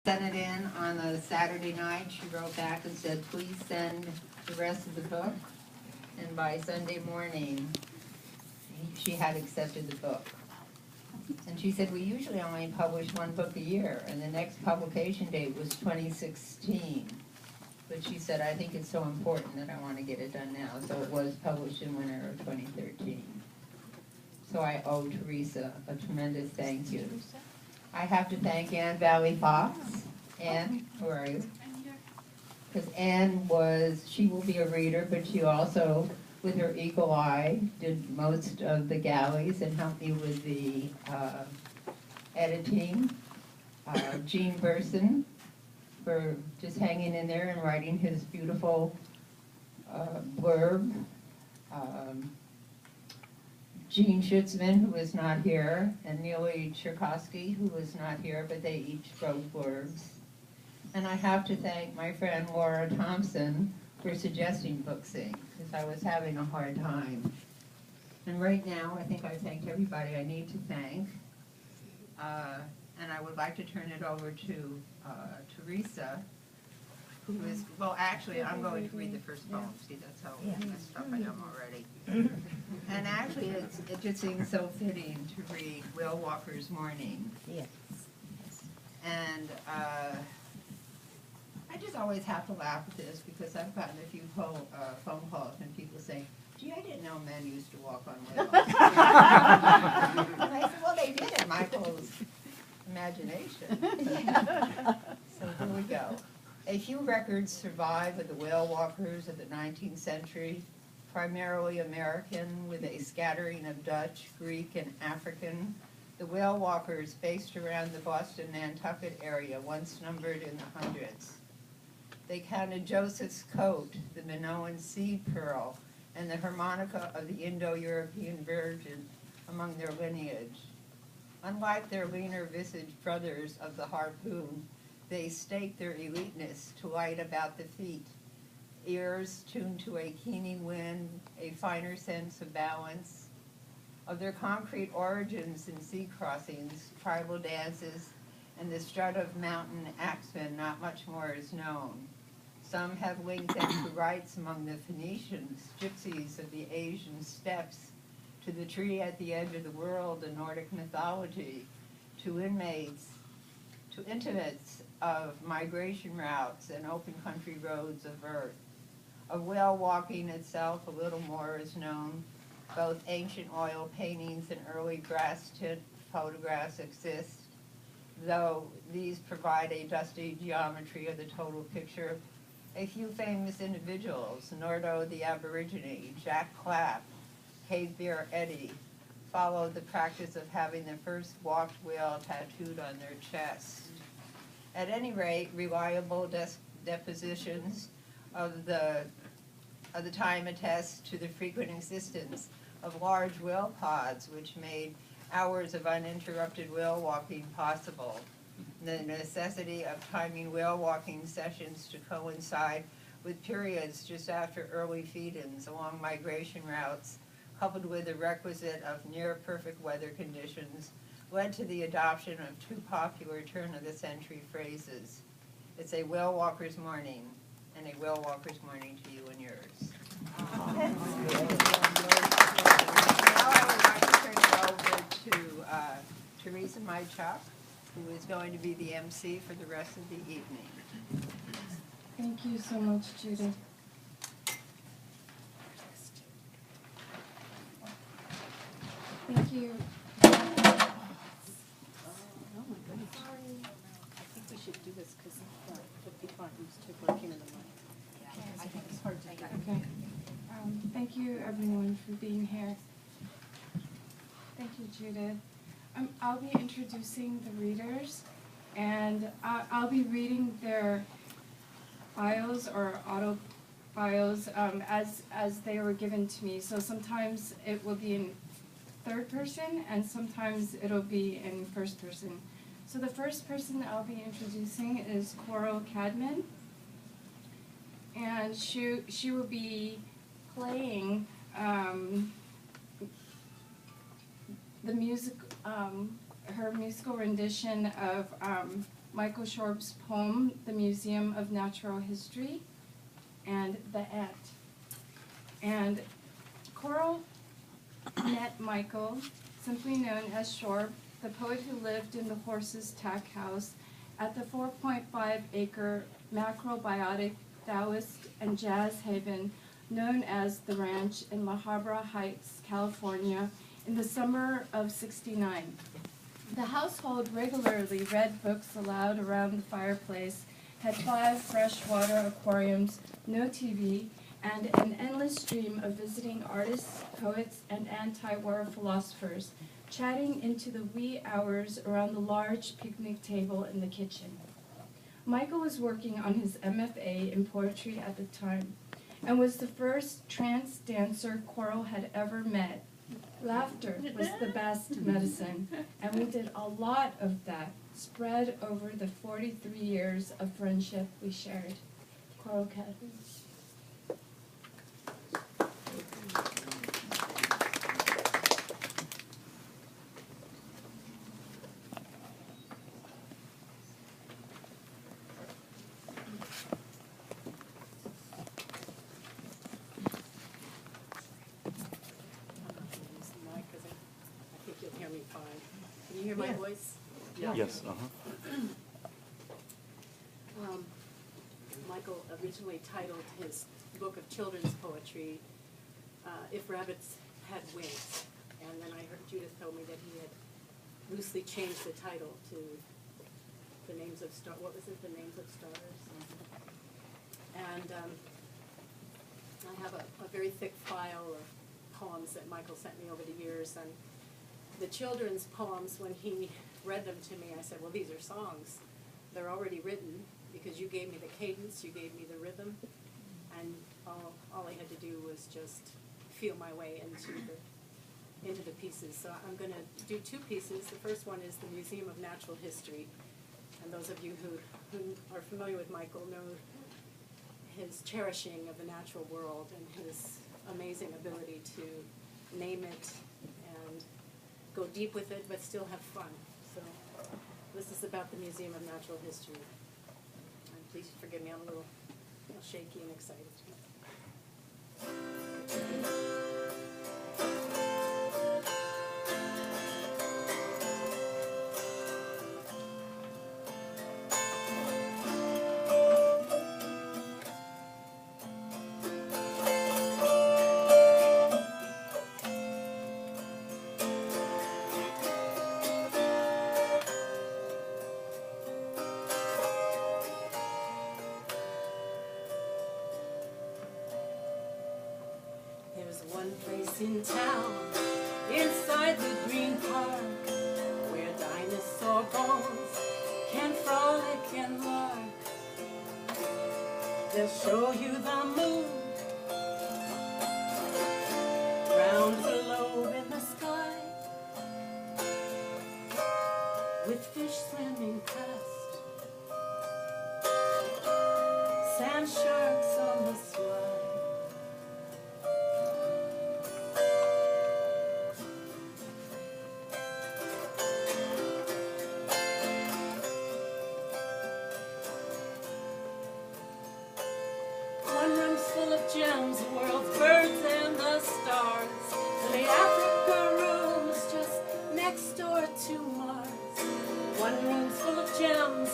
Sent it in on a Saturday night. She wrote back and said, please send the rest of the book. And by Sunday morning, she had accepted the book. And she said, we usually only publish one book a year, and the next publication date was 2016. But she said, I think it's so important that I want to get it done now. So it was published in winter of 2013. So I owe Teresa a tremendous thank you. I have to thank Ann Valley Fox. Ann, where are you? Because Ann she will be a reader, but she also, with her eagle eye, did most of the galleys and helped me with the editing. Gene Burson, for just hanging in there and writing his beautiful blurb. Gene Schutzman, who is not here, and Neely Cherkowski, who is not here, but they each wrote blurbs. And I have to thank my friend Laura Thompson for suggesting Booksync, because I was having a hard time. And right now, I think I thanked everybody I need to thank. And I would like to turn it over to Teresa, who is, well, actually, I'm going to read the first poem. See, that's how messed up I am already. And actually, it just seems so fitting to read Will Walker's Morning. Yes. And I just always have to laugh at this because I've gotten a few phone calls from people saying, gee, I didn't know men used to walk on whales. And I said, well, they did in Michael's imagination. So here we go. A few records survive of the whale walkers of the 19th century, primarily American with a scattering of Dutch, Greek, and African. The whale walkers based around the Boston-Nantucket area once numbered in the hundreds. They counted Joseph's coat, the Minoan sea pearl, and the harmonica of the Indo-European virgin among their lineage. Unlike their leaner-visaged brothers of the harpoon, they staked their eliteness to light about the feet, ears tuned to a keening wind, a finer sense of balance. Of their concrete origins in sea crossings, tribal dances, and the strut of mountain axemen, not much more is known. Some have linked them to rites among the Phoenicians, gypsies of the Asian steppes, to the tree at the edge of the world in Nordic mythology, to intimates of migration routes and open country roads of earth. Of whale walking itself, a little more is known. Both ancient oil paintings and early brass tint photographs exist, though these provide a dusty geometry of the total picture. A few famous individuals, Nordo the Aborigine, Jack Clapp, Cave Bear Eddie, followed the practice of having the first walked whale tattooed on their chest. At any rate, reliable depositions of the time attest to the frequent existence of large whale pods, which made hours of uninterrupted whale walking possible. The necessity of timing whale walking sessions to coincide with periods just after early feed-ins along migration routes, coupled with the requisite of near-perfect weather conditions, led to the adoption of two popular turn-of-the-century phrases. It's a whale walker's morning, and a whale walker's morning to you and yours. Now I would like to turn it over to Teresa Mychuk, who is going to be the MC for the rest of the evening. Thank you so much, Judith. Thank you. Oh my goodness. I think we should do this because the people aren't used to working in the morning. I think it's hard to do. Okay. Thank you, everyone, for being here. Thank you, Judith. I'll be introducing the readers, and I'll be reading their bios or auto bios as they were given to me. So sometimes it will be in third person, and sometimes it'll be in first person. So the first person I'll be introducing is Coral Cadman, and she will be playing the music, her musical rendition of Michael Shorb's poem, The Museum of Natural History, and The Ant. And Coral met Michael, simply known as Shorb, the poet who lived in the horse's tack house at the 4.5-acre macrobiotic Taoist and jazz haven known as The Ranch in La Habra Heights, California, in the summer of '69. The household regularly read books aloud around the fireplace, had 5 freshwater aquariums, no TV, and an endless stream of visiting artists, poets, and anti-war philosophers, chatting into the wee hours around the large picnic table in the kitchen. Michael was working on his MFA in poetry at the time, and was the first trance dancer Coral had ever met. Laughter was the best medicine, and we did a lot of that, spread over the 43 years of friendship we shared. Coral Cadby. Can you hear my Yeah. voice? Yes, Michael originally titled his book of children's poetry, If Rabbits Had Wings. And then I heard Judith told me that he had loosely changed the title to The Names of Stars. What was it? The Names of Stars. And I have a very thick file of poems that Michael sent me over the years. And the children's poems, when he read them to me, I said, well, these are songs. They're already written because you gave me the cadence, you gave me the rhythm, and all I had to do was just feel my way into the pieces. So I'm going to do 2 pieces. The first one is the Museum of Natural History. And those of you who are familiar with Michael know his cherishing of the natural world and his amazing ability to name it and go deep with it, but still have fun. So this is about the Museum of Natural History. And please forgive me, I'm a little shaky and excited. There's one place in town, inside the green park, where dinosaur bones can frolic and lark. They'll show you the moon, round the globe in the sky, with fish swimming past, sand sharks on the slide. Full of gems, the world's birds and the stars. And the Africa room's just next door to Mars. One room's full of gems,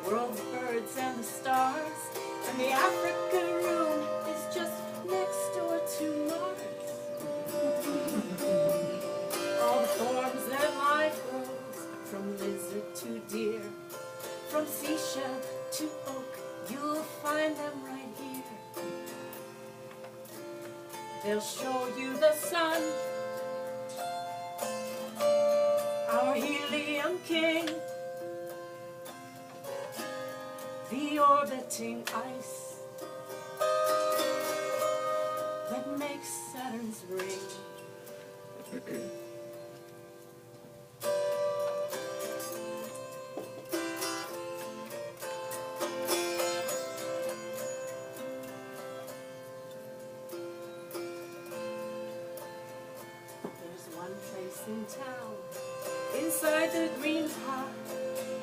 the world's birds and the stars. And the Africa room is just next door to Mars. All the forms that life grows, from lizard to deer, from seashell to oak, you'll find them right here. They'll show you the sun, our helium king, the orbiting ice that makes Saturn's ring. In town, inside the green park,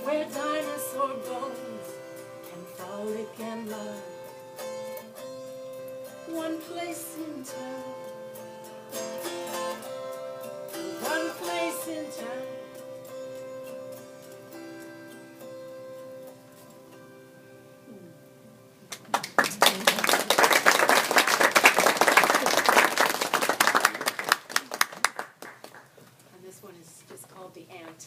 where dinosaur bones can frolic and love. One place in town, one place in town. And this one is just called The Ant.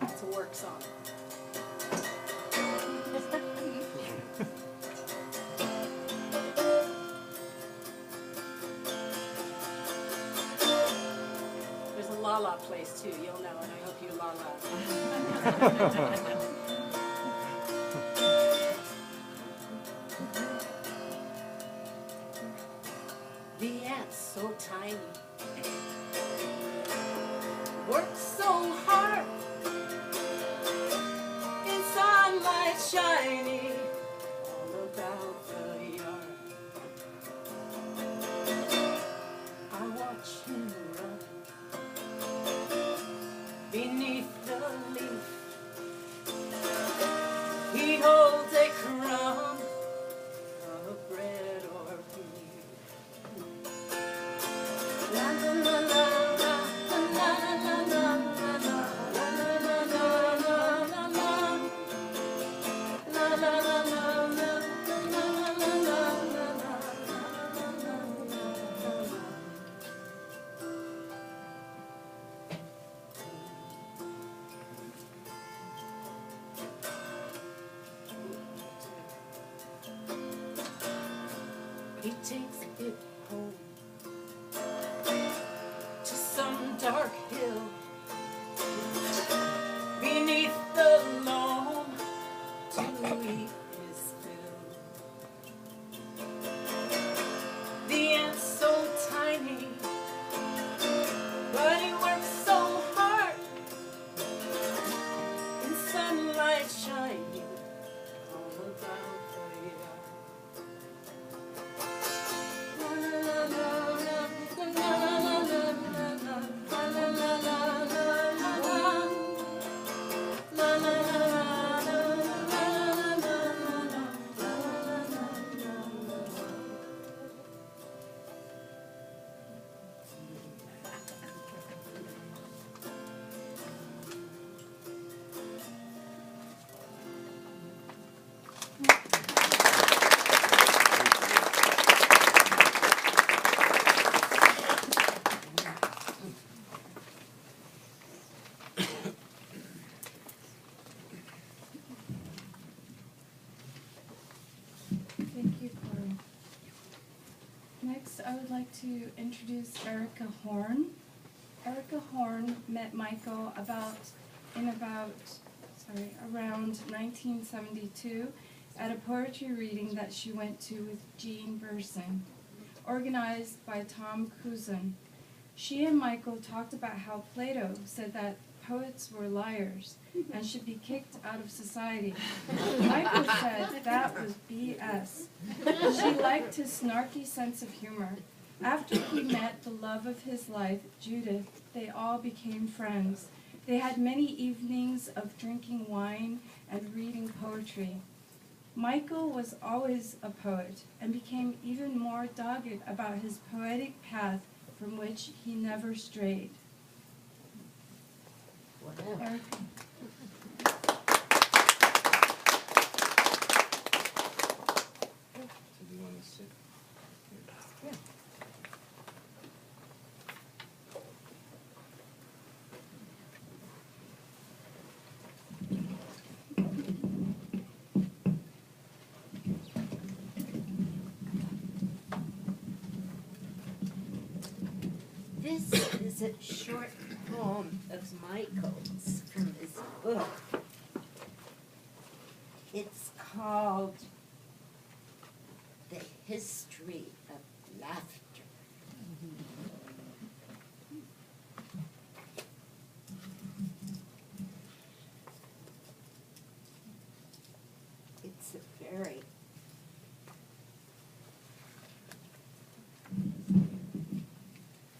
It's a work song. There's a la-la place too, you'll know, and I hope you la-la. The ant's so tiny, works so hard, in sunlight shining all about the yard. I watch him run beneath the leaf. He holds a crumb of bread or beef. La la la la la la la la la he takes it home to some dark hill beneath the loam to eat his fill. The ant's so tiny, but he works so hard in sunlight shining all about the yard. Thank you, Corey. Next, I would like to introduce Erica Horn. Erica Horn met Michael around 1972 at a poetry reading that she went to with Jean Burson, organized by Tom Cousin. She and Michael talked about how Plato said that poets were liars and should be kicked out of society. Michael said that was BS. She liked his snarky sense of humor. After he met the love of his life, Judith, they all became friends. They had many evenings of drinking wine and reading poetry. Michael was always a poet and became even more dogged about his poetic path from which he never strayed. Erica. Do you want to sit? Yeah. This is a short poem of Michael's from his book. It's called The History of Laughter.